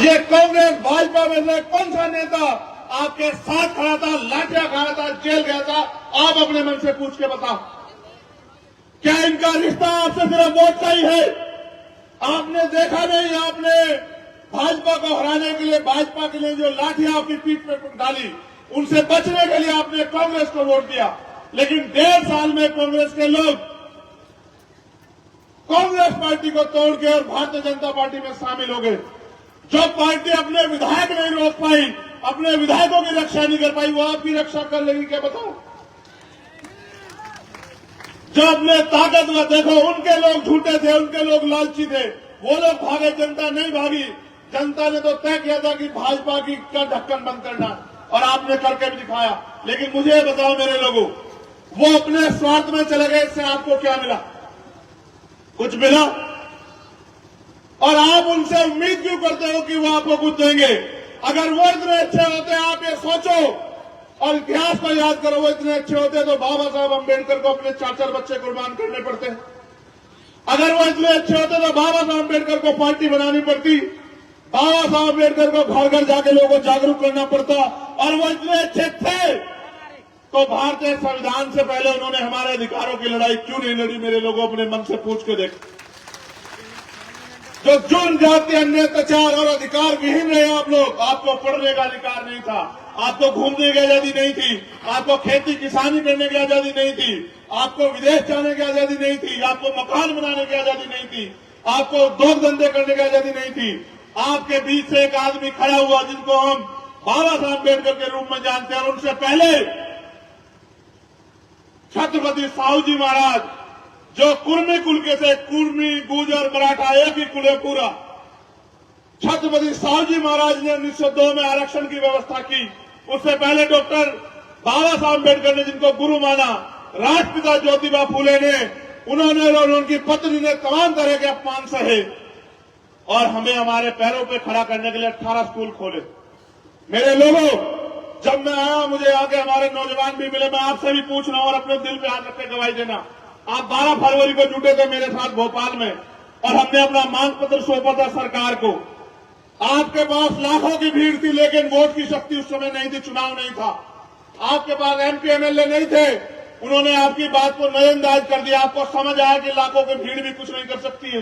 ये कांग्रेस भाजपा में से कौन सा नेता आपके साथ खड़ा था, लाठियां खाया था, जेल गया था? आप अपने मन से पूछ के बताओ। क्या इनका रिश्ता आपसे सिर्फ वोट का ही है? आपने देखा नहीं, आपने भाजपा को हराने के लिए, भाजपा के लिए जो लाठियां आपकी पीठ पे डाली, उनसे बचने के लिए आपने कांग्रेस को वोट दिया। लेकिन 1.5 साल में कांग्रेस के लोग कांग्रेस पार्टी को तोड़ के और भारतीय जनता पार्टी में शामिल हो गए। जो पार्टी अपने विधायक नहीं रोक पाई, अपने विधायकों की रक्षा नहीं कर पाई, वो आपकी रक्षा कर लेगी क्या? बताओ। जो अपने ताकतवर, देखो उनके लोग झूठे थे, उनके लोग लालची थे, वो लोग भागे, जनता नहीं भागी। जनता ने तो तय किया था कि भाजपा की का ढक्कन बंद करना, और आपने करके भी दिखाया। लेकिन मुझे ये बताओ मेरे लोगों, वो अपने स्वार्थ में चले गए, इससे आपको क्या मिला? कुछ मिला? और आप उनसे उम्मीद क्यों करते हो कि वो आपको कुछ देंगे? अगर वो इतने अच्छे होते, आप ये सोचो और इतिहास को याद करो, वो इतने अच्छे होते तो बाबा साहब अम्बेडकर को अपने 4 बच्चे कुर्बान करने पड़ते। अगर वो इतने अच्छे होते तो बाबा साहब अम्बेडकर को पार्टी बनानी पड़ती, बाबा साहब अम्बेडकर को घर घर जाके लोगों को जागरूक करना पड़ता। और वो इतने अच्छे थे तो भारतीय संविधान से पहले उन्होंने हमारे अधिकारों की लड़ाई क्यों नहीं लड़ी? मेरे लोगों अपने मन से पूछ के देख। जो जुर्म, जाति, अन्य अत्याचार और अधिकार विहीन रहे आप लोग। आपको पढ़ने का अधिकार नहीं था, आपको घूमने की आजादी नहीं थी, आपको खेती किसानी करने की आजादी नहीं थी, आपको विदेश जाने की आजादी नहीं थी, आपको मकान बनाने की आजादी नहीं थी, आपको उद्योग धंधे करने की आजादी नहीं थी। आपके बीच से एक आदमी खड़ा हुआ जिनको हम बाबा साहब अम्बेडकर के रूप में जानते हैं, और उनसे पहले छत्रपति साहू जी महाराज, जो कुर्मी कुल के थे, कुर्मी, गुर्जर, मराठा एक ही कुल है पूरा। छत्रपति साहू जी महाराज ने 1902 में आरक्षण की व्यवस्था की। उससे पहले डॉक्टर बाबा साहब अम्बेडकर ने, जिनको गुरु माना, राष्ट्रपिता ज्योतिबा फूले ने, उन्होंने और उनकी पत्नी ने तमाम तरह के अपमान सहे और हमें हमारे पैरों पे खड़ा करने के लिए 18 स्कूल खोले। मेरे लोगों, जब मैं आया, मुझे आगे हमारे नौजवान भी मिले। मैं आपसे भी पूछ रहा हूं और अपने दिल पे हाथ रख के गवाही देना। आप 12 फरवरी को जुटे थे मेरे साथ भोपाल में, और हमने अपना मांग पत्र सौंपा था सरकार को। आपके पास लाखों की भीड़ थी, लेकिन वोट की शक्ति उस समय नहीं थी, चुनाव नहीं था। आपके पास एमपी एमएलए नहीं थे, उन्होंने आपकी बात को नजरअंदाज कर दिया। आपको समझ आया कि लाखों की भीड़ भी कुछ नहीं कर सकती है।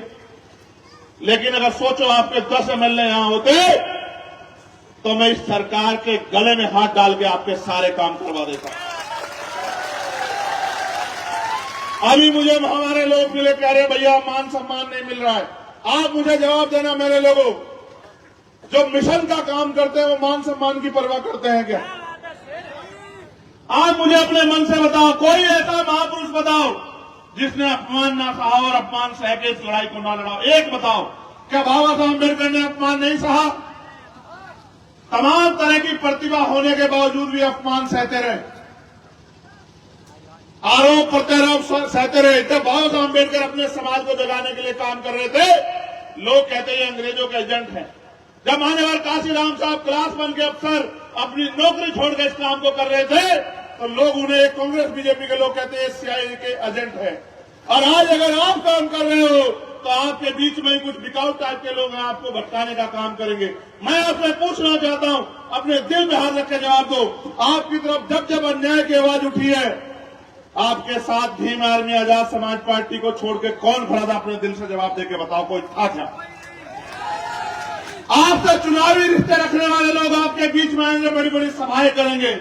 लेकिन अगर सोचो आपके 10 एमएलए यहां होते तो मैं इस सरकार के गले में हाथ डाल के आपके सारे काम करवा देता। अभी मुझे हमारे लोग मिले, कह रहे भैया मान सम्मान नहीं मिल रहा है। आप मुझे जवाब देना मेरे लोगों, जो मिशन का काम करते हैं वो मान सम्मान की परवाह करते हैं क्या? आप मुझे अपने मन से बताओ, कोई ऐसा महापुरुष बताओ जिसने अपमान ना सहा और अपमान सह के इस लड़ाई को ना लड़ा। एक बताओ, क्या बाबा साहब अम्बेडकर ने अपमान नहीं सहा? तमाम तरह की प्रतिभा होने के बावजूद भी अपमान सहते रहे, आरोप प्रत्यारोप सहते रहे। जब बाबा साहब अम्बेडकर अपने समाज को जगाने के लिए काम कर रहे थे, लोग कहते हैं अंग्रेजों के एजेंट हैं। जब मान्यवर काशीराम साहब क्लास 1 के अफसर अपनी नौकरी छोड़ के इस काम को कर रहे थे, तो लोग उन्हें, कांग्रेस बीजेपी के लोग कहते हैं सीआईए के एजेंट हैं। और आज अगर आप काम कर रहे हो तो आपके बीच में ही कुछ बिकाऊ टाइप के लोग हैं, आपको भटकाने का काम करेंगे। मैं आपसे पूछना चाहता हूं, अपने दिल में हाथ रख के जवाब दो। आपकी तरफ जब जब अन्याय की आवाज उठी है, आपके साथ भीम आर्मी आजाद समाज पार्टी को छोड़ के कौन खड़ा था? अपने दिल से जवाब देके बताओ, कोई था क्या? आपसे चुनावी रिश्ते रखने वाले लोग आपके बीच में आएंगे, बड़ी बड़ी सभाएं करेंगे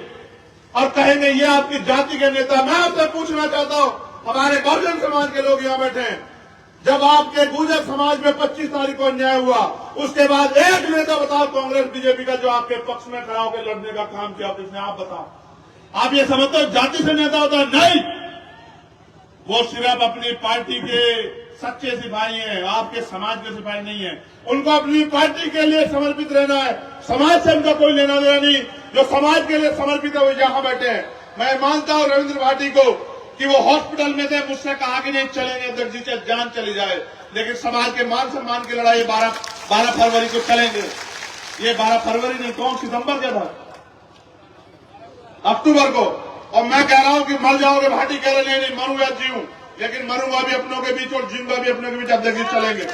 और कहेंगे ये आपकी जाति के नेता। मैं आपसे पूछना चाहता हूं, हमारे बहुजन समाज के लोग यहां बैठे हैं, जब आपके गुर्जर समाज में 25 तारीख को अन्याय हुआ, उसके बाद एक नेता बताओ कांग्रेस बीजेपी का जो आपके पक्ष में खड़ा होकर लड़ने का काम किया, किसने? आप बताओ। आप ये समझते हो जाति से नेता होता है? नहीं, वो सिर्फ अपनी पार्टी के सच्चे सिपाही हैं, आपके समाज के सिपाही नहीं है। उनको अपनी पार्टी के लिए समर्पित रहना है, समाज से उनका कोई लेना देना नहीं। जो समाज के लिए समर्पित है वो यहां बैठे हैं। मैं मानता हूं रविंद्र भाटी को कि वो हॉस्पिटल में थे, मुझसे कहा कि नहीं चलेंगे, दर्जी से जान चली जाए, लेकिन समाज के मान सम्मान की लड़ाई 12 फरवरी को चलेंगे। ये 12 फरवरी नहीं, कौन सितंबर का था? अक्टूबर को। और मैं कह रहा हूं कि मर जाओगे, भाटी कह रहे नहीं मरूंगा जीऊं, लेकिन मरूंगा भी अपनों के बीच और जीऊंगा भी अपनों के बीच। अब देखिए चलेंगे।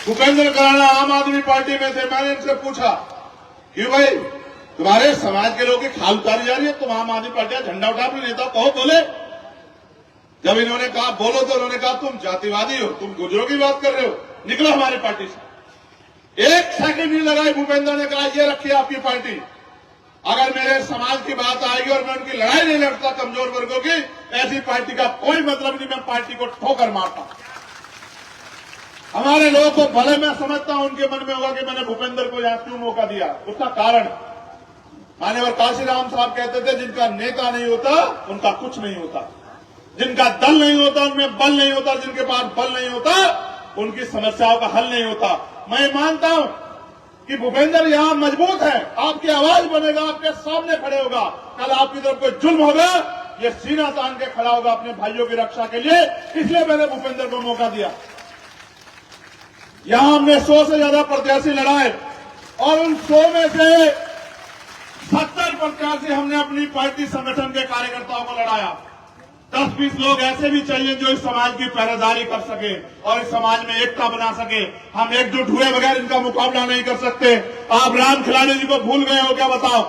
भूपेंद्र कराना आम आदमी पार्टी में थे। मैंने इनसे पूछा कि भाई तुम्हारे समाज के लोगों की खाल उतारी जा रही है, तुम आम आदमी पार्टी का झंडा उठा, अपने नेता कहो बोले। जब इन्होंने कहा बोलो तो उन्होंने कहा तुम जातिवादी हो, तुम गुजरों की बात कर रहे हो, निकलो हमारी पार्टी से। एक सेकंड नहीं लगाई, भूपेंद्र ने कहा ये रखिए आपकी पार्टी, अगर मेरे समाज की बात आएगी और मैं उनकी लड़ाई नहीं लड़ता कमजोर वर्गों की, ऐसी पार्टी का कोई मतलब नहीं, मैं पार्टी को ठोकर मारता। हमारे लोगों को भले मैं समझता हूं उनके मन में होगा कि मैंने भूपेंद्र को यहां क्यों मौका दिया, उसका कारण मान्यवर काशीराम साहब कहते थे जिनका नेता नहीं होता उनका कुछ नहीं होता, जिनका दल नहीं होता उनमें बल नहीं होता, जिनके पास बल नहीं होता उनकी समस्याओं का हल नहीं होता। मैं मानता हूं कि भूपेंद्र यहां मजबूत है, आपकी आवाज बनेगा, आपके सामने खड़े होगा, कल आपकी तरफ कोई जुल्म होगा ये सीना तान के खड़ा होगा अपने भाइयों की रक्षा के लिए, इसलिए मैंने भूपेंद्र को मौका दिया। यहां हमने 100 से ज्यादा प्रत्याशी लड़ाए और उन 100 में से 70 प्रत्याशी हमने अपनी पार्टी संगठन के कार्यकर्ताओं को लड़ाया। 10-20 लोग ऐसे भी चाहिए जो इस समाज की पहरेदारी कर सके और इस समाज में एकता बना सके। हम एकजुट हुए बगैर इनका मुकाबला नहीं कर सकते। आप राम खिलाड़ी जी को भूल गए हो क्या बताओ?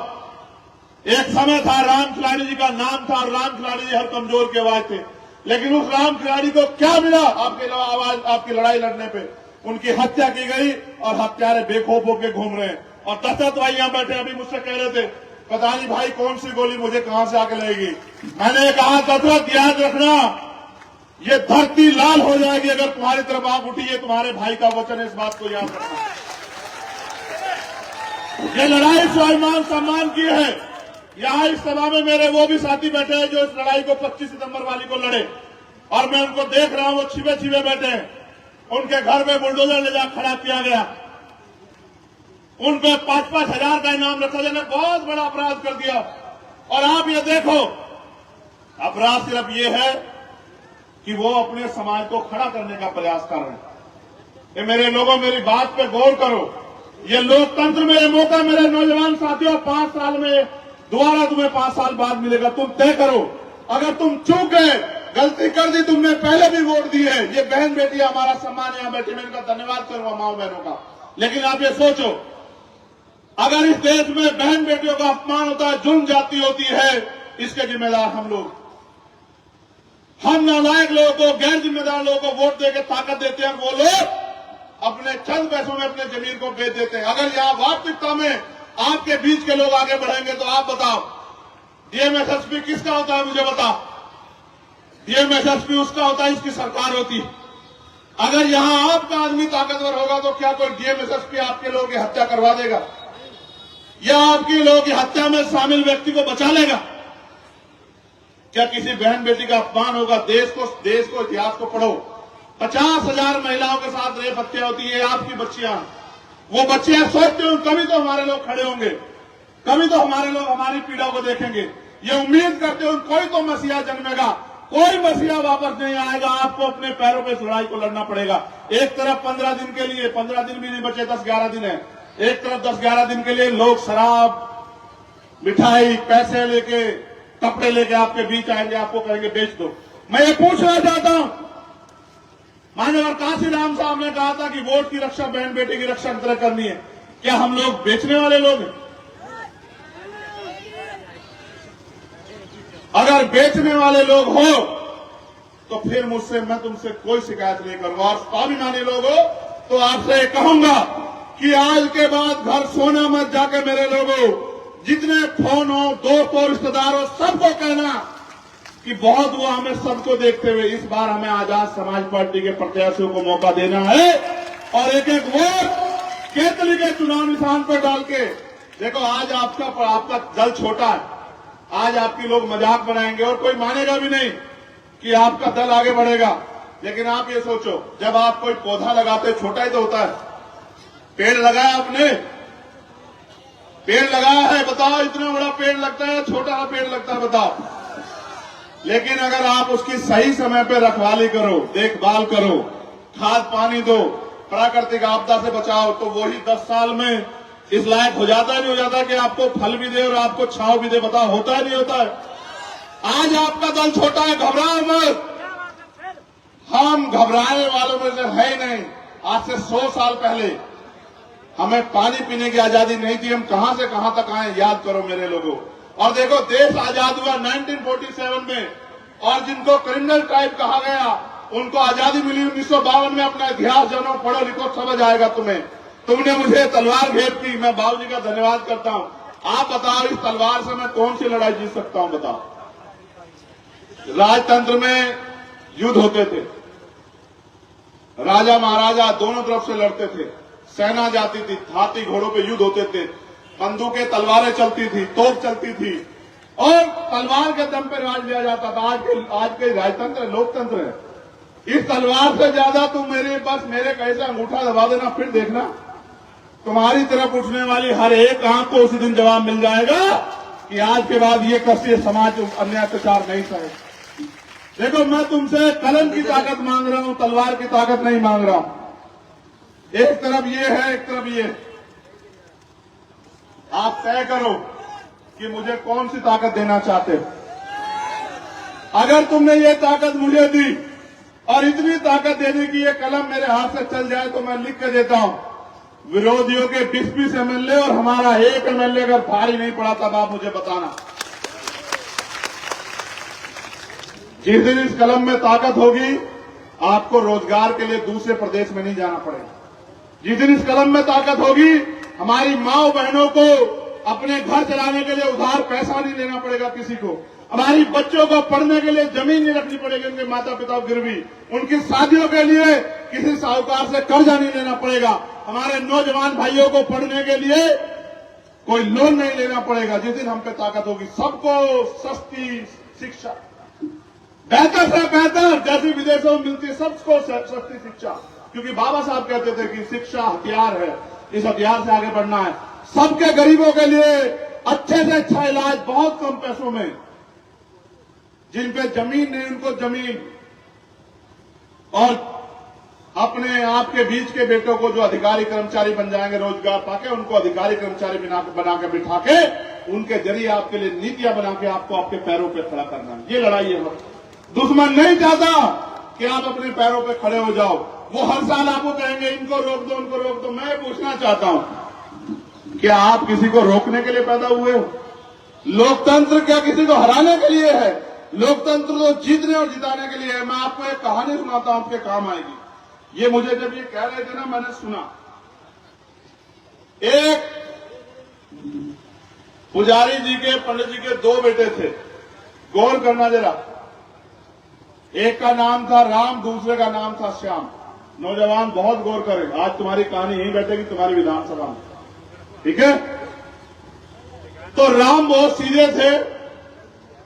एक समय था राम खिलाड़ी जी का नाम था और राम खिलाड़ी जी हर कमजोर के आवाज थे, लेकिन उस राम खिलाड़ी को क्या मिला आपके आवाज, आपकी लड़ाई लड़ने पे? उनकी हत्या की गई और हत्यारे बेखौफ होकर घूम रहे हैं। और दशरथ भाई यहां बैठे अभी मुझसे कह रहे थे पता नहीं भाई कौन सी गोली मुझे कहां से आके लगेगी। मैंने कहा दशरथ याद रखना ये धरती लाल हो जाएगी अगर तुम्हारी तरफ आप उठी, तुम्हारे भाई का वचन है, इस बात को याद रखना। ये लड़ाई स्वाभिमान सम्मान की है। यहां इस सभा में मेरे वो भी साथी बैठे हैं जो इस लड़ाई को 25 सितंबर वाली को लड़े और मैं उनको देख रहा हूं, वो छिपे छिपे बैठे हैं। उनके घर में बुलडोजर ले जा खड़ा किया गया, उन पे 5-5 हजार का इनाम रखा गया, बहुत बड़ा अपराध कर दिया। और आप ये देखो अपराध सिर्फ ये है कि वो अपने समाज को खड़ा करने का प्रयास कर रहे हैं। ये मेरे लोगों मेरी बात पे गौर करो, ये लोकतंत्र में ये मौका मेरे नौजवान साथियों 5 साल में दोबारा तुम्हें 5 साल बाद मिलेगा, तुम तय करो। अगर तुम चूक गए, गलती कर दी, तुमने पहले भी वोट दी है, ये बहन बेटी हमारा सम्मान यहां बैठी, मैं इनका धन्यवाद करूंगा माओ बहनों का। लेकिन आप ये सोचो अगर इस देश में बहन बेटियों का अपमान होता है, जुल्म जाती होती है, इसके जिम्मेदार हम लोग, हम नालायक लोगों को, गैर जिम्मेदार लोगों को वोट देकर ताकत देते हैं, वो लोग अपने चंद पैसों में अपने जमीन को बेच देते हैं। अगर यहां वास्तविकता में आपके बीच के लोग आगे बढ़ेंगे तो आप बताओ डीएमएसएसपी किसका होता है? मुझे बताओ। डीएमएसएसपी उसका होता है, इसकी सरकार होती है। अगर यहां आपका आदमी ताकतवर होगा तो क्या कोई डीएमएसएसपी आपके लोगों की हत्या करवा देगा या आपके लोगों की हत्या में शामिल व्यक्ति को बचा लेगा? क्या किसी बहन बेटी का अपमान होगा? देश को इतिहास को पढ़ो, 50,000 महिलाओं के साथ रेप हत्या होती है। आपकी बच्चियां, वो बच्चियां सोचते हो कभी तो हमारे लोग खड़े होंगे, कभी तो हमारे लोग हमारी पीड़ा को देखेंगे। ये उम्मीद करते हो कोई तो मसीहा जन्मेगा, कोई मसीहा वापस नहीं आएगा। आपको अपने पैरों पे इस लड़ाई को लड़ना पड़ेगा। एक तरफ 15 दिन के लिए, 15 दिन भी नहीं बचे, 10-11 दिन है, एक तरफ 10-11 दिन के लिए लोग शराब, मिठाई, पैसे लेके, कपड़े लेके आपके बीच आएंगे, आपको कहेंगे बेच दो। मैं ये पूछना चाहता हूं, माननीय काशीराम साहब ने कहा था कि वोट की रक्षा बहन बेटी की रक्षा की तरह करनी है। क्या हम लोग बेचने वाले लोग हैं? अगर बेचने वाले लोग हो तो फिर मुझसे, मैं तुमसे कोई शिकायत नहीं करूंगा। और स्वाभिमानी लोग हो तो आपसे कहूंगा कि आज के बाद घर सोना मत जाके मेरे लोगों, जितने फोन हो, दोस्त हो, रिश्तेदार हो, सबको कहना कि बहुत हुआ हमें सबको देखते हुए, इस बार हमें आजाद समाज पार्टी के प्रत्याशियों को मौका देना है और एक एक वोट केतली के चुनाव निशान पर डाल के देखो। आज आपका दल छोटा है, आज आपकी लोग मजाक बनाएंगे और कोई मानेगा भी नहीं कि आपका दल आगे बढ़ेगा। लेकिन आप ये सोचो, जब आप कोई पौधा लगाते छोटा ही तो होता है। पेड़ लगाया आपने, पेड़ लगाया है, बताओ इतना बड़ा पेड़ लगता है, छोटा पेड़ लगता है, बताओ। लेकिन अगर आप उसकी सही समय पे रखवाली करो, देखभाल करो, खाद पानी दो, प्राकृतिक आपदा से बचाओ, तो वही 10 साल में इस लायक हो जाता है, नहीं हो जाता कि आपको फल भी दे और आपको छांव भी दे? बताओ, होता है नहीं होता है? आज आपका दल छोटा है, घबराओ मत। हम घबराने वालों में से है ही नहीं। आज से 100 साल पहले हमें पानी पीने की आजादी नहीं थी, हम कहां से कहां तक आए, याद करो मेरे लोगों। और देखो, देश आजाद हुआ 1947 में, और जिनको क्रिमिनल ट्राइब कहा गया उनको आजादी मिली 1952 में। अपना इतिहास जानो, पढ़ो लिखो, समझ आएगा तुम्हें। तुमने मुझे तलवार भेंट की, मैं बाबूजी का धन्यवाद करता हूं। आप बताओ, इस तलवार से मैं कौन सी लड़ाई जीत सकता हूं, बताओ। राजतंत्र में युद्ध होते थे, राजा महाराजा दोनों तरफ से लड़ते थे, सेना जाती थी, हाथी घोड़ों पे युद्ध होते थे, बंदूकें तलवारें चलती थी, तोप चलती थी, और तलवार के दम पे राज लिया जाता था। आज के राजतंत्र लोकतंत्र है। इस तलवार से ज्यादा तुम मेरे कैसे अंगूठा दबा देना, फिर देखना तुम्हारी तरफ उठने वाली हर एक आंख को उसी दिन जवाब मिल जाएगा कि आज के बाद ये कष्टीय समाज अन्याय अत्याचार नहीं सहे। देखो, मैं तुमसे कलम की ताकत मांग रहा हूं, तलवार की ताकत नहीं मांग रहा हूं। एक तरफ ये है, एक तरफ ये। आप तय करो कि मुझे कौन सी ताकत देना चाहते हो। अगर तुमने ये ताकत मुझे दी और इतनी ताकत दे दी कि ये कलम मेरे हाथ से चल जाए, तो मैं लिख के देता हूं, विरोधियों के 20-20 एमएलए और हमारा एक एमएलए अगर भारी नहीं पड़ा, तब आप मुझे बताना। जिस दिन इस कलम में ताकत होगी, आपको रोजगार के लिए दूसरे प्रदेश में नहीं जाना पड़ेगा। जिस दिन इस कलम में ताकत होगी, हमारी माओ बहनों को अपने घर चलाने के लिए उधार पैसा नहीं लेना पड़ेगा किसी को। हमारी बच्चों को पढ़ने के लिए जमीन नहीं रखनी पड़ेगी उनके माता पिता गिरवी। उनकी शादियों के लिए किसी साहूकार से कर्जा नहीं लेना पड़ेगा। हमारे नौजवान भाइयों को पढ़ने के लिए कोई लोन नहीं लेना पड़ेगा। जिस दिन हम पे ताकत होगी, सबको सस्ती शिक्षा, बेहतर से बेहतर, जैसी विदेशों में मिलती है, सबको सस्ती शिक्षा, क्योंकि बाबा साहब कहते थे कि शिक्षा हथियार है, इस हथियार से आगे बढ़ना है। सबके गरीबों के लिए अच्छे से अच्छा इलाज बहुत कम पैसों में, जिन पे जमीन नहीं उनको जमीन, और अपने आपके बीच के बेटों को जो अधिकारी कर्मचारी बन जाएंगे रोजगार पाके, उनको अधिकारी कर्मचारी बना के बिठा के उनके जरिए आपके लिए नीतियां बना के आपको आपके पैरों पे खड़ा करना है। ये लड़ाई है। दुश्मन नहीं चाहता कि आप अपने पैरों पे खड़े हो जाओ। वो हर साल आपको कहेंगे इनको रोक दो, उनको रोक दो। मैं पूछना चाहता हूं, क्या आप किसी को रोकने के लिए पैदा हुए हो? लोकतंत्र क्या किसी को हराने के लिए है? लोकतंत्र तो जीतने और जिताने के लिए है। मैं आपको एक कहानी सुनाता हूं, आपके काम आएगी। ये मुझे जब ये कह रहे थे ना, मैंने सुना। एक पुजारी जी के, पंडित जी के 2 बेटे थे। गौर करना जरा, एक का नाम था राम, दूसरे का नाम था श्याम। नौजवान बहुत गौर करें, आज तुम्हारी कहानी यहीं बैठेगी तुम्हारी विधानसभा में, ठीक है? तो राम बहुत सीधे थे,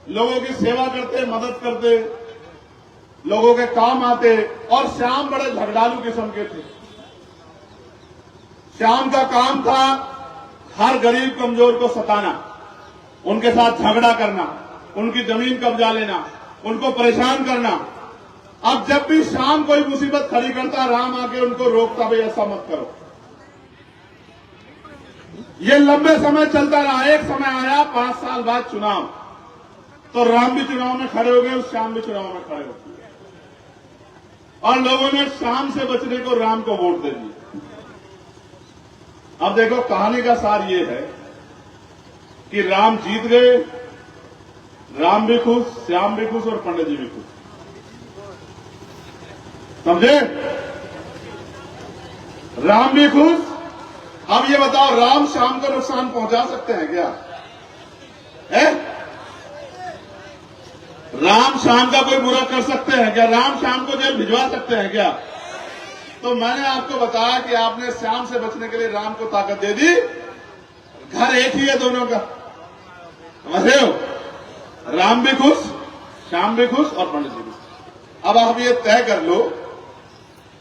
लोगों की सेवा करते, मदद करते, लोगों के काम आते, और श्याम बड़े झगड़ालू किस्म के थे। श्याम का काम था हर गरीब कमजोर को सताना, उनके साथ झगड़ा करना, उनकी जमीन कब्जा लेना, उनको परेशान करना। अब जब भी श्याम कोई मुसीबत खड़ी करता, राम आके उनको रोकता, भाई ऐसा मत करो। ये लंबे समय चलता रहा। एक समय आया 5 साल बाद चुनाव, तो राम भी चुनाव में खड़े हो गए, श्याम भी चुनाव में खड़े हो गए, और लोगों ने श्याम से बचने को राम को वोट दे दिया। अब देखो, कहानी का सार ये है कि राम जीत गए, राम भी खुश, श्याम भी खुश, और पंडित जी भी खुश। समझे? राम भी खुश। अब ये बताओ, राम श्याम को नुकसान पहुंचा सकते हैं क्या? है? राम श्याम का कोई बुरा कर सकते हैं क्या? राम श्याम को जेल भिजवा सकते हैं क्या? तो मैंने आपको बताया कि आपने श्याम से बचने के लिए राम को ताकत दे दी। घर एक ही है दोनों का, समझ रहे हो? राम भी खुश, श्याम भी खुश, और पंडित जी भी खुश। अब आप ये तय कर लो,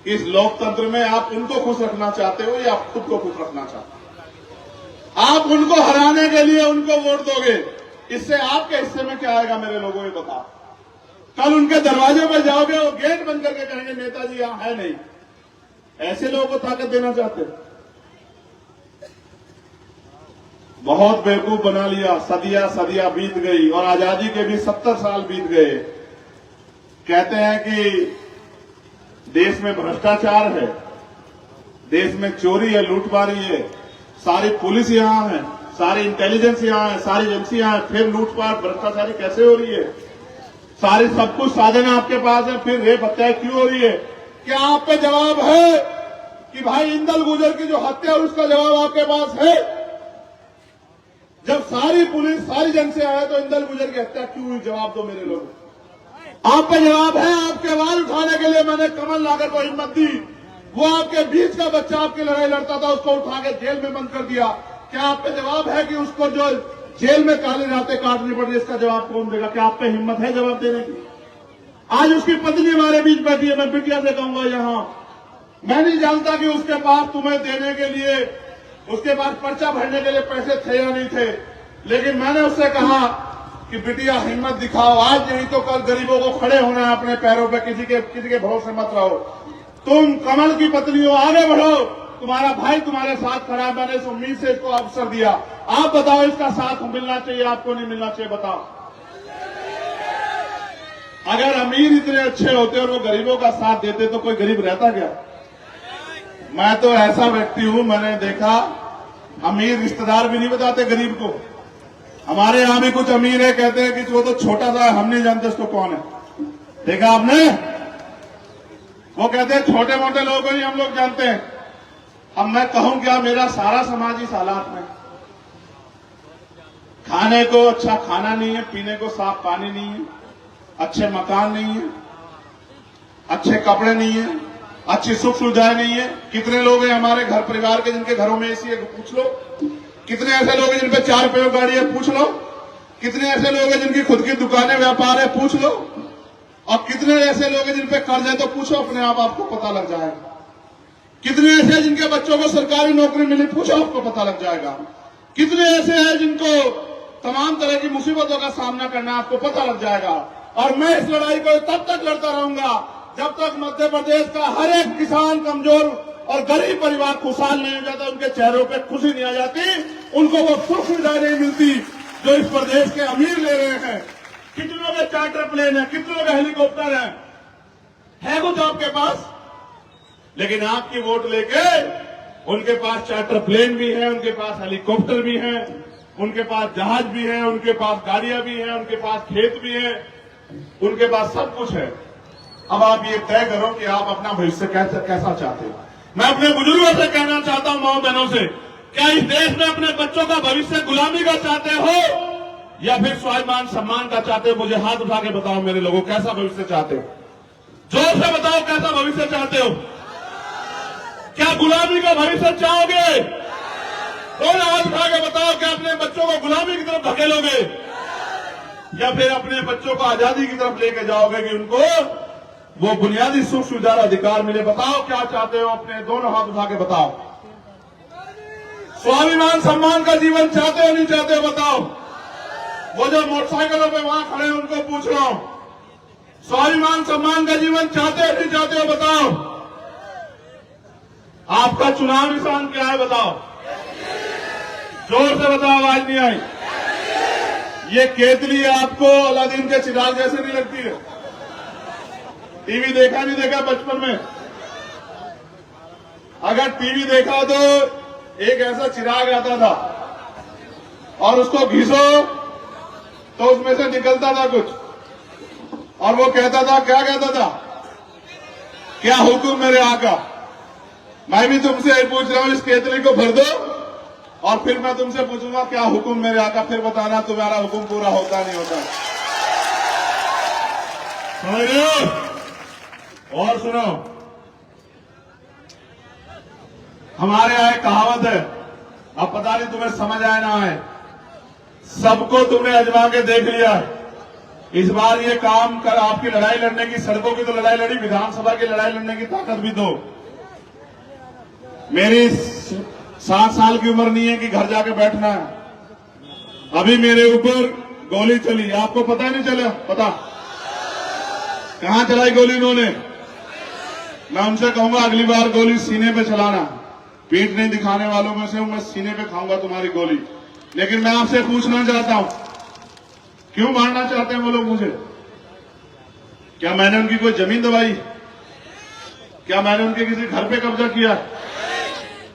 इस लोकतंत्र में आप उनको खुश रखना चाहते हो या खुद को खुश रखना चाहते हो? आप उनको हराने के लिए उनको वोट दोगे, इससे आपके हिस्से में क्या आएगा मेरे लोगों? ये बताओ। कल उनके दरवाजे पर जाओगे, वो गेट बंद करके कहेंगे नेताजी यहां है नहीं। ऐसे लोगों को ताकत देना चाहते हो? बहुत बेवकूफ बना लिया। सदियां बीत गई, और आजादी के भी 70 साल बीत गए। कहते हैं कि देश में भ्रष्टाचार है, देश में चोरी है, लूटमारी है, सारी पुलिस यहाँ है, सारी इंटेलिजेंस यहाँ है, सारी एजेंसी यहाँ है, फिर लूटपाट भ्रष्टाचारी कैसे हो रही है? सारी सब कुछ साधन आपके पास है, फिर रेप हत्या क्यों हो रही है? क्या आप पे जवाब है कि भाई इंदल गुर्जर की जो हत्या है उसका जवाब आपके पास है? जब सारी पुलिस सारी एजेंसी आए तो इंदल गुर्जर की हत्या क्यों हुई? जवाब दो मेरे लोग। आप पे जवाब है। आपके आवाज उठाने के लिए मैंने कमल नागर को हिम्मत दी। वो आपके बीच का बच्चा आपकी लड़ाई लड़ता था, उसको उठा के जेल में बंद कर दिया। क्या आप पे जवाब है कि उसको जो जेल में काली रातें काटनी पड़ रही, इसका जवाब कौन देगा? क्या आप पे हिम्मत है जवाब देने की? आज उसकी पत्नी हमारे बीच बैठी है। मैं बिटिया से कहूंगा यहां, मैं नहीं जानता कि उसके पास तुम्हें देने के लिए, उसके पास पर्चा भरने के लिए पैसे थे या नहीं थे, लेकिन मैंने उससे कहा कि बिटिया हिम्मत दिखाओ, आज नहीं तो कल गरीबों को खड़े होना है अपने पैरों पे, किसी के भरोसे मत रहो। तुम कमल की पत्नी हो, आगे बढ़ो, तुम्हारा भाई तुम्हारे साथ खड़ा है। मैंने इस उम्मीद से इसको अवसर दिया। आप बताओ, इसका साथ मिलना चाहिए आपको, नहीं मिलना चाहिए? बताओ। अगर अमीर इतने अच्छे होते और वो गरीबों का साथ देते तो कोई गरीब रहता क्या? मैं तो ऐसा व्यक्ति हूं, मैंने देखा अमीर रिश्तेदार भी नहीं बताते गरीब को। हमारे यहां भी कुछ अमीर है, कहते हैं कि वो तो छोटा सा है, हम नहीं जानते उसको कौन है। देखा आपने? वो कहते हैं छोटे मोटे लोगों को ही हम लोग जानते हैं। अब मैं कहूं क्या, मेरा सारा समाज इस हालात में, खाने को अच्छा खाना नहीं है, पीने को साफ पानी नहीं है, अच्छे मकान नहीं है, अच्छे कपड़े नहीं है, अच्छी सुख सुविधाएं नहीं है। कितने लोग हैं हमारे घर परिवार के जिनके घरों में एसी है? पूछ लो। कितने ऐसे लोग हैं जिन पे 4 पैर गाड़ी है? पूछ लो। कितने ऐसे लोग हैं जिनकी खुद की दुकानें व्यापार है? पूछ लो। और कितने ऐसे लोग हैं जिन पे कर्ज है? तो पूछो अपने आप, आपको पता लग जाएगा। कितने ऐसे हैं जिनके बच्चों को सरकारी नौकरी मिली? पूछो, आपको पता लग जाएगा। कितने ऐसे हैं जिनको तमाम तरह की मुसीबतों का सामना करना, आपको पता लग जाएगा। और मैं इस लड़ाई को तब तक लड़ता रहूंगा जब तक मध्य प्रदेश का हर एक किसान, कमजोर और गरीब परिवार खुशहाल नहीं हो जाता, उनके चेहरों पे खुशी नहीं आ जाती, उनको वो सुख सुविधाएं नहीं मिलती जो इस प्रदेश के अमीर ले रहे हैं। कितनों के चार्टर प्लेन है, कितनों के हेलीकॉप्टर है कुछ आपके पास, लेकिन आपकी वोट लेके उनके पास चार्टर प्लेन भी है, उनके पास हेलीकॉप्टर भी है, उनके पास जहाज भी है, उनके पास गाड़ियां भी हैं, उनके पास खेत भी है, उनके पास सब कुछ है। अब आप ये तय करो कि आप अपना भविष्य कैसा चाहते हो। मैं अपने बुजुर्गों से कहना चाहता हूं, माओ बहनों से, क्या इस देश में अपने बच्चों का भविष्य गुलामी का चाहते हो या फिर स्वाभिमान सम्मान का चाहते हो? मुझे हाथ उठा के बताओ मेरे लोगों, कैसा भविष्य चाहते हो? जोर से बताओ, कैसा भविष्य चाहते हो? क्या गुलामी का भविष्य चाहोगे? और हाथ उठा के बताओ, क्या अपने बच्चों को गुलामी की तरफ धकेलोगे या फिर अपने बच्चों को आजादी की तरफ लेके जाओगे कि उनको वो बुनियादी सुख सुविधा अधिकार मिले? बताओ क्या चाहते हो? अपने दोनों हाथ उठा के बताओ। स्वाभिमान सम्मान का जीवन चाहते हो नहीं चाहते हो? बताओ। वो जो मोटरसाइकिलों पे वहां खड़े हैं उनको पूछ रहा हूं, स्वाभिमान सम्मान का जीवन चाहते हो नहीं चाहते हो? बताओ। आपका चुनाव निशान क्या है? बताओ। जोर से बताओ, आवाज नहीं आई। ये केतली आपको अलादीन के चिराग जैसे नहीं लगती है? टीवी देखा नहीं देखा बचपन में? अगर टीवी देखा तो एक ऐसा चिराग आता था और उसको घिसो तो उसमें से निकलता था कुछ, और वो कहता था, क्या कहता था? क्या हुक्म मेरे आका। मैं भी तुमसे यही पूछ रहा हूं, इस केतली को भर दो और फिर मैं तुमसे पूछूंगा क्या हुक्म मेरे आका, फिर बताना तुम्हारा हुक्म पूरा होता नहीं होता। समझ रहे हो? और सुनो, हमारे यहां एक कहावत है, अब पता नहीं तुम्हें समझ आए ना आए, सबको तुमने आजमा के देख लिया। इस बार ये काम कर, आपकी लड़ाई लड़ने की, सड़कों की तो लड़ाई लड़ी, विधानसभा की लड़ाई लड़ने की ताकत भी दो। मेरी 7 साल की उम्र नहीं है कि घर जाके बैठना है। अभी मेरे ऊपर गोली चली, आपको पता नहीं चला? पता कहां चलाई गोली इन्होंने? मैं उनसे कहूंगा अगली बार गोली सीने पे चलाना। पीठ नहीं दिखाने वालों में से हूं मैं, सीने पे खाऊंगा तुम्हारी गोली। लेकिन मैं आपसे पूछना चाहता हूं, क्यों मारना चाहते हैं वो लोग मुझे? क्या मैंने उनकी कोई जमीन दबाई? क्या मैंने उनके किसी घर पे कब्जा किया?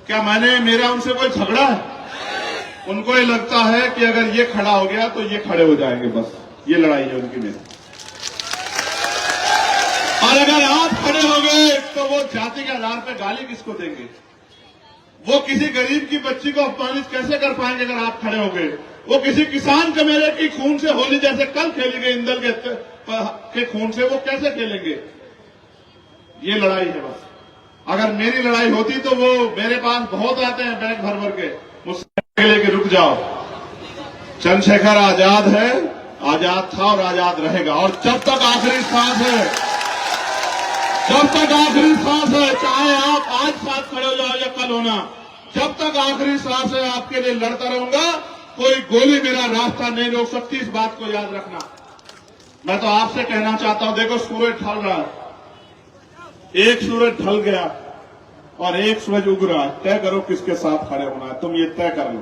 क्या मेरा उनसे कोई झगड़ा है? उनको ये लगता है कि अगर ये खड़ा हो गया तो ये खड़े हो जाएंगे, बस ये लड़ाई है उनकी मेरी। और अगर आप खड़े हो गए तो वो जाति के आधार पर गाली किसको देंगे? वो किसी गरीब की बच्ची को अपमानित कैसे कर पाएंगे अगर आप खड़े हो गए? वो किसी किसान के मेरे की खून से होली जैसे कल खेली गई इंदल के खून से वो कैसे खेलेंगे? ये लड़ाई है बस। अगर मेरी लड़ाई होती तो वो मेरे पास बहुत आते हैं बैग भर भर के, मुझसे लेके रुक जाओ। चंद्रशेखर आजाद है, आजाद था और आजाद रहेगा। और जब तक आखिरी सांस है, जब तक आखिरी सांस है, चाहे आप आज साथ खड़े हो जाओ या कल होना, जब तक आखिरी सांस है आपके लिए लड़ता रहूंगा। कोई गोली मेरा रास्ता नहीं रोक सकती, इस बात को याद रखना। मैं तो आपसे कहना चाहता हूं, देखो सूरज ढल रहा है, एक सूरज ढल गया और एक सूरज उग रहा है। तय करो किसके साथ खड़े होना है, तुम ये तय कर लो।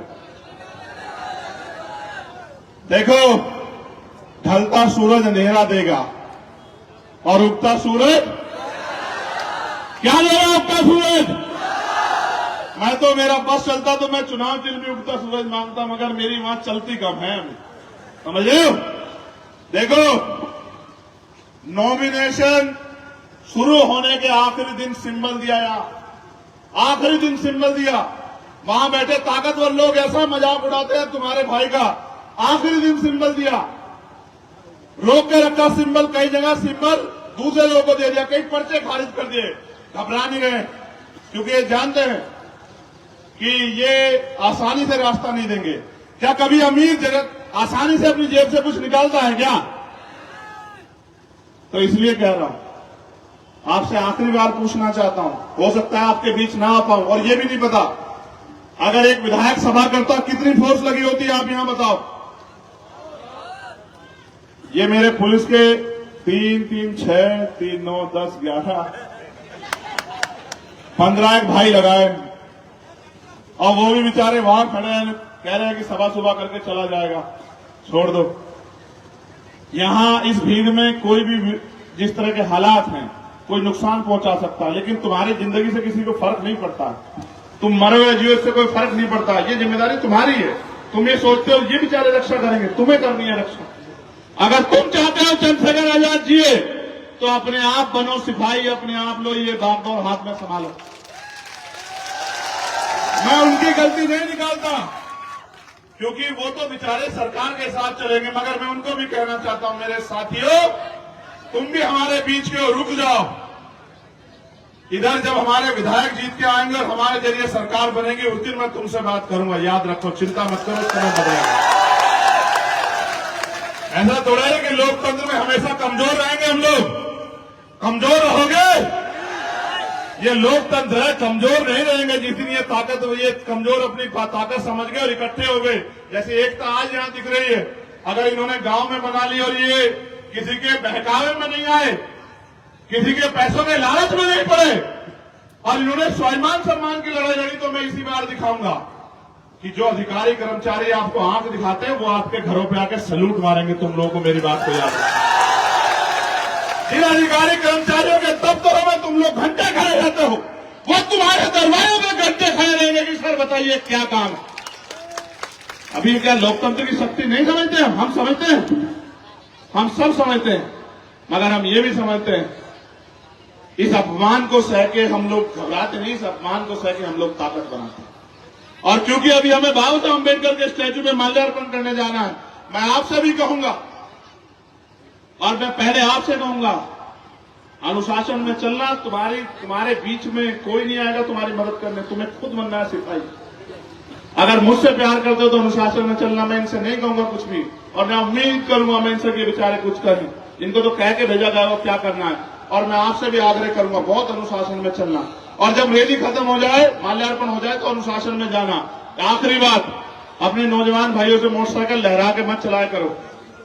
देखो, ढलता सूरज अंधेरा देगा और उगता सूरज क्या देगा? उगता सूरज। मैं तो मेरा बस चलता तो मैं चुनाव चिन्ह भी उगता सूरज मांगता, मगर मेरी वहां चलती कम है, समझ रहे हो? देखो, नॉमिनेशन शुरू होने के आखिरी दिन सिंबल दिया, आखिरी दिन सिंबल दिया। वहां बैठे ताकतवर लोग ऐसा मजाक उड़ाते हैं तुम्हारे भाई का। आखिरी दिन सिंबल दिया, रोक के रखा सिंबल, कई जगह सिंबल दूसरे लोगों को दे दिया, कई पर्चे खारिज कर दिए। घबरा नहीं गए, क्योंकि ये जानते हैं कि ये आसानी से रास्ता नहीं देंगे। क्या कभी अमीर जगत आसानी से अपनी जेब से कुछ निकालता है क्या? तो इसलिए कह रहा हूं, आपसे आखिरी बार पूछना चाहता हूं, हो सकता है आपके बीच ना आ पाऊं, और ये भी नहीं पता अगर एक विधायक सभा करता कितनी फोर्स लगी होती है, आप यहां बताओ। ये मेरे पुलिस के 3, 3, 6, 3, 9, 10, 11, 15 एक भाई लगाए, और वो भी बेचारे वहां खड़े हैं, कह रहे हैं कि सभा सुबह करके चला जाएगा। छोड़ दो, यहां इस भीड़ में कोई भी जिस तरह के हालात हैं कोई नुकसान पहुंचा सकता है, लेकिन तुम्हारी जिंदगी से किसी को फर्क नहीं पड़ता। तुम मरो या जियो, इससे कोई फर्क नहीं पड़ता। ये जिम्मेदारी तुम्हारी है। तुम ये सोचते हो ये बेचारे रक्षा करेंगे, तुम्हें करनी है रक्षा। अगर तुम चाहते हो चंद्रशेखर आजाद जिए तो अपने आप बनो सिपाही, अपने आप लो ये बागडोर हाथ में संभालो। मैं उनकी गलती नहीं निकालता, क्योंकि वो तो बेचारे सरकार के साथ चलेंगे, मगर मैं उनको भी कहना चाहता हूं, मेरे साथियों, तुम भी हमारे बीच के हो, रुक जाओ। इधर जब हमारे विधायक जीत के आएंगे और हमारे जरिए सरकार बनेगी, उस दिन मैं तुमसे बात करूंगा, याद रखो, चिंता मत करो, समय बदलेगा। ऐसा थोड़ा है कि लोकतंत्र में हमेशा कमजोर रहेंगे हम लोग, कमजोर रहोगे। ये लोकतंत्र है, कमजोर नहीं रहेंगे। जिस दिन ये ताकत, ये कमजोर अपनी ताकत समझ गए और इकट्ठे हो गए, जैसे एकता आज यहां दिख रही है, अगर इन्होंने गांव में बना ली और ये किसी के बहकावे में नहीं आए, किसी के पैसों के लालच में नहीं पड़े, और इन्होंने स्वाभिमान सम्मान की लड़ाई लड़ी, तो मैं इसी बार दिखाऊंगा कि जो अधिकारी कर्मचारी आपको आंख दिखाते हैं वो आपके घरों पे आके सैल्यूट मारेंगे। तुम लोगों को मेरी बात को याद रखना। जिन अधिकारी कर्मचारियों के दफ्तरों में तुम लोग घंटे खड़े रहते हो, वो तुम्हारे दरवाजे में घंटे खड़े रहेंगे कि सर बताइए क्या काम है। अभी क्या लोकतंत्र की शक्ति नहीं समझते? हम समझते हैं, हम सब समझते हैं, मगर हम ये भी समझते हैं इस अपमान को सह के हम लोग घबराते नहीं, इस अपमान को सह के हम लोग ताकत बनाते हैं। और क्योंकि अभी हमें बाबा साहब अम्बेडकर के स्टैच्यू में माल्यार्पण करने जाना है, मैं आपसे भी कहूंगा, और मैं पहले आपसे कहूंगा, अनुशासन में चलना। तुम्हारे बीच में कोई नहीं आएगा तुम्हारी मदद करने, तुम्हें खुद बनना है सिपाही। अगर मुझसे प्यार करते हो तो अनुशासन में चलना। मैं इनसे नहीं कहूंगा कुछ भी, और मैं उम्मीद करूंगा मैं इनसे कि बेचारे कुछ करें, इनको तो कह के भेजा जाएगा क्या करना है। और मैं आपसे भी आग्रह करूंगा बहुत अनुशासन में चलना, और जब रैली खत्म हो जाए, माल्यार्पण हो जाए, तो अनुशासन में जाना। आखिरी बात, अपने नौजवान भाइयों से मोटरसाइकिल लहरा के मत चलाया करो,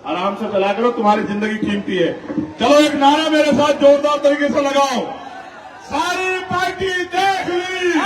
आराम से चला करो, तुम्हारी जिंदगी कीमती है। चलो एक नारा मेरे साथ जोरदार तरीके से लगाओ, सारी पार्टी देख ली,